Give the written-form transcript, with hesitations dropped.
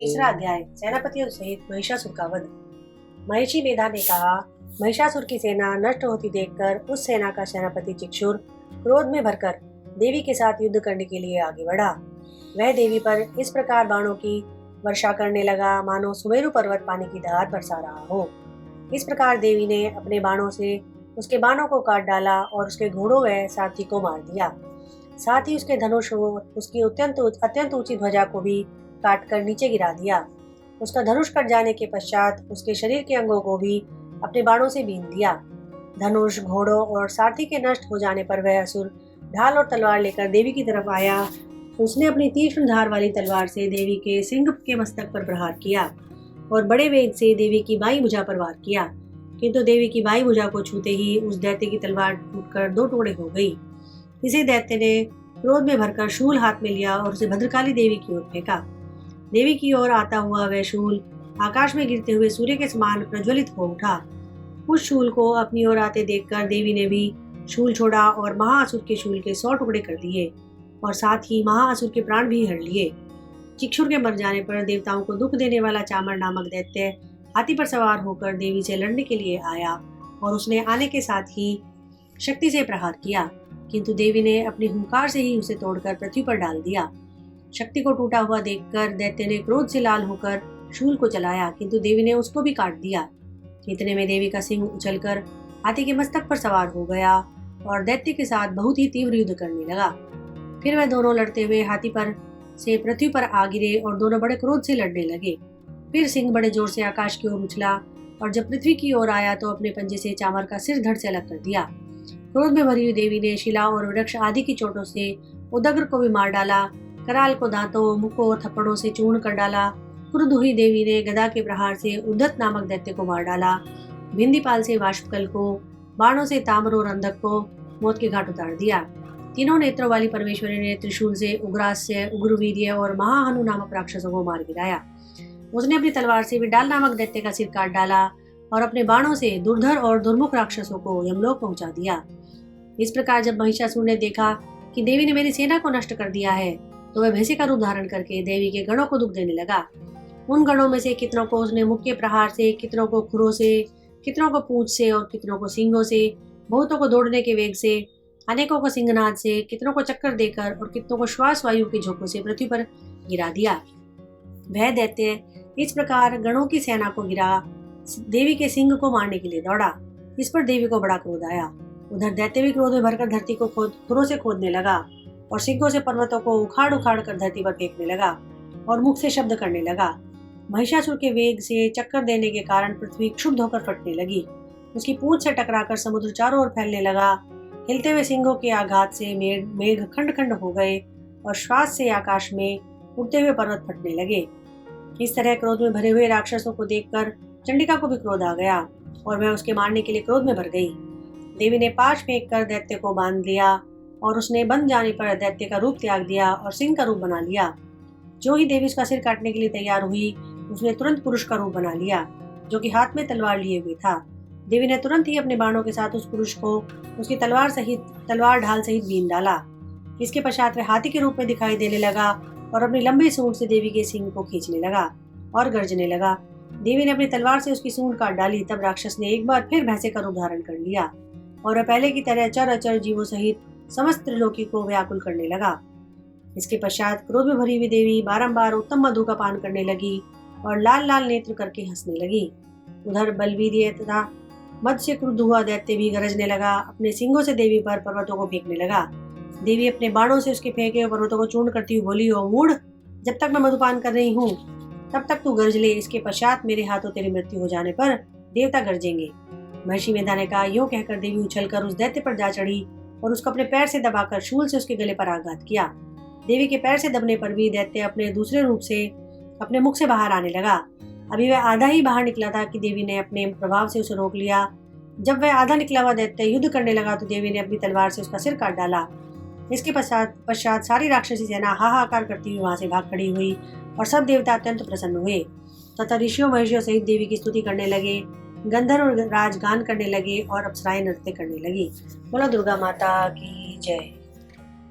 तीसरा अध्याय सेनापतियों सहित महिषासुर का वध। महिषी मेधा ने कहा, महिषासुर की सेना नष्ट होती देखकर उस सेना का सेनापति चिक्षुर क्रोध में भरकर देवी के साथ युद्ध करने के लिए आगे बढ़ा। वह देवी पर इस प्रकार बाणों की वर्षा करने लगा मानो सुमेरु पर्वत पानी की धार बरसा रहा हो। इस प्रकार देवी ने अपने बाणों से उसके बाणों को काट डाला और उसके घोड़ों व सारथी को मार दिया। साथ ही उसके धनुष और उसकी अत्यंत ऊंची ध्वजा को भी काट कर नीचे गिरा दिया। उसका धनुष कट जाने के पश्चात उसके शरीर के अंगों को भी अपने बाणों से बीन दिया। धनुष, घोड़ों और सारथी के नष्ट हो जाने पर वह असुर ढाल और तलवार लेकर देवी की तरफ आया। उसने अपनी तीक्ष्ण धार वाली तलवार से देवी के सिंह के मस्तक पर प्रहार किया और बड़े वेग से देवी की बाईं भुजा पर वार किया, किंतु देवी की बाईं भुजा को छूते ही उस दैत्य की तलवार टूटकर दो टुकड़े हो गई। इसी दैत्य ने क्रोध में भरकर शूल हाथ में लिया और उसे भद्रकाली देवी की ओर फेंका। देवी की ओर आता हुआ वह शूल आकाश में गिरते हुए सूर्य के समान प्रज्वलित हो उठा। उस शूल को अपनी ओर आते देखकर देवी ने भी शूल छोड़ा और महाअसुर के शूल के 100 टुकड़े कर दिए और साथ ही महाअसुर के प्राण भी हर लिए। चिक्षुर के मर जाने पर देवताओं को दुख देने वाला चामर नामक दैत्य हाथी पर सवार होकर देवी से लड़ने के लिए आया और उसने आने के साथ ही शक्ति से प्रहार किया, किंतु देवी ने अपनी हुंकार से ही उसे तोड़कर पृथ्वी पर डाल दिया। शक्ति को टूटा हुआ देखकर दैत्य ने क्रोध से लाल होकर शूल को चलाया, किंतु देवी ने उसको भी काट दिया। इतने में देवी का सिंह उछलकर हाथी के मस्तक पर सवार हो गया और दैत्य के साथ बहुत ही तीव्र युद्ध करने लगा। फिर वह दोनों लड़ते हुए हाथी पर से पृथ्वी पर आ गिरे और दोनों बड़े क्रोध से लड़ने लगे। फिर सिंह बड़े जोर से आकाश की ओर उछला और जब पृथ्वी की ओर आया तो अपने पंजे से चामर का सिर धड़ से अलग कर दिया। क्रोध में भरी हुई देवी ने शिला और वृक्ष आदि की चोटों से उदग्र को भी मार डाला। कराल को दांतों, मुक्कों और थप्पड़ों से चूर्ण कर डाला। क्रुद्ध हुई देवी ने गदा के प्रहार से उद्धत नामक दैत्य को मार डाला। भिंदीपाल से वाष्पकल को, बाणों से ताम्र और अंधक को मौत के घाट उतार दिया। तीनों नेत्रों वाली परमेश्वरी ने त्रिशूल से उग्रास्य, उग्रवीर्य और महाहनु नामक राक्षसों को मार गिराया। उसने अपनी तलवार से विडाल नामक दैत्य का सिर काट डाला और अपने बाणों से दुर्धर और दुर्मुख राक्षसों को यमलोक पहुंचा दिया। इस प्रकार जब महिषासुर ने देखा कि देवी ने मेरी सेना को नष्ट कर दिया है तो वह भैंसे का रूप धारण करके देवी के गणों को दुख देने लगा। उन गणों में से कितनों को उसने मुक्के प्रहार से, कितनों को खुरों से, कितनों को पूंछ से और कितनों को सींगों से, बहुतों को दौड़ने के वेग से, अनेकों को सिंहनाद से, कितनों को चक्कर देकर और कितनों को श्वास वायु के झोंकों से पृथ्वी पर गिरा दिया। वह दैत्य इस प्रकार गणों की सेना को गिरा देवी के सिंह को मारने के लिए दौड़ा। इस पर देवी को बड़ा क्रोध आया। उधर दैत्य भी क्रोध में भरकर धरती को खुरों से खोदने लगा और सिंहों से पर्वतों को उखाड़ उखाड़ कर धरती पर फेंकने लगा और मुख से शब्द करने लगा। महिषासुर के वेग से चक्कर देने के कारण पृथ्वी क्षुब्ध होकर फटने लगी। उसकी पूंछ से टकराकर समुद्र चारों ओर फैलने लगा। हिलते हुए सिंहों के आघात से मेघ खंड खंड हो गए और श्वास से आकाश में उड़ते हुए पर्वत फटने लगे। इस तरह क्रोध में भरे हुए राक्षसों को देखकर चंडिका को भी क्रोध आ गया और वह उसके मारने के लिए क्रोध में भर गई। देवी ने पाश फेंक कर दैत्य को बांध लिया और उसने बन जाने पर दैत्य का रूप त्याग दिया और सिंह का रूप बना लिया। जो ही देवी उसका सिर काटने के लिए तैयार हुई उसने तुरंत पुरुष का रूप बना लिया जो कि हाथ में तलवार लिए हुए था। देवी ने तुरंत ही अपने बाणों के साथ उस पुरुष को उसकी तलवार ढाल सहित बीन डाला। इसके पश्चात वह हाथी के रूप में दिखाई देने लगा और अपनी लंबी सूंड से देवी के सिंह को खींचने लगा और गर्जने लगा। देवी ने अपनी तलवार से उसकी सूंड काट डाली। तब राक्षस ने एक बार फिर भैंसे का रूप धारण कर लिया और वह पहले की तरह चर अचर जीवों सहित समस्त त्रिलोकी को व्याकुल करने लगा। इसके पश्चात क्रोध में भरी हुई देवी बारंबार उत्तम मधु का पान करने लगी और लाल लाल नेत्र करके हंसने लगी। उधर बलवीर्य तथा मद से क्रुद्ध हुआ दैत्य भी गरजने लगा। अपने सिंगों से देवी पर पर्वतों को फेंकने लगा। देवी अपने बाणों से उसके फेंके हुए पर्वतों को चूर्ण करती हुई बोली, ओ मूढ़, जब तक मैं मधुपान कर रही हूँ तब तक तू गरज ले। इसके पश्चात मेरे हाथों तेरी मृत्यु हो जाने पर देवता गरजेंगे। महर्षि मेधा ने कहा। यूं कहकर देवी उछलकर उस दैत्य पर जा चढ़ी और उसको अपने पैर से दबाकर शूल से उसके गले पर आघात किया। देवी के पैर से दबने पर भी दैत्य अपने दूसरे रूप से अपने मुख से बाहर आने लगा। अभी वह आधा ही बाहर निकला था कि देवी ने अपने प्रभाव से उसे रोक लिया। जब वह आधा निकला हुआ दैत्य युद्ध करने लगा तो देवी ने अपनी तलवार से उसका सिर काट डाला। इसके पश्चात सारी राक्षसी सेना हाहाकार करती हुई वहां से भाग खड़ी हुई और सब देवता अत्यंत प्रसन्न हुए तथा ऋषियों महर्षियों सहित देवी की स्तुति करने लगे। गंधर्व राज गान करने लगे और अप्सराएं नृत्य करने लगी। बोला दुर्गा माता की जय।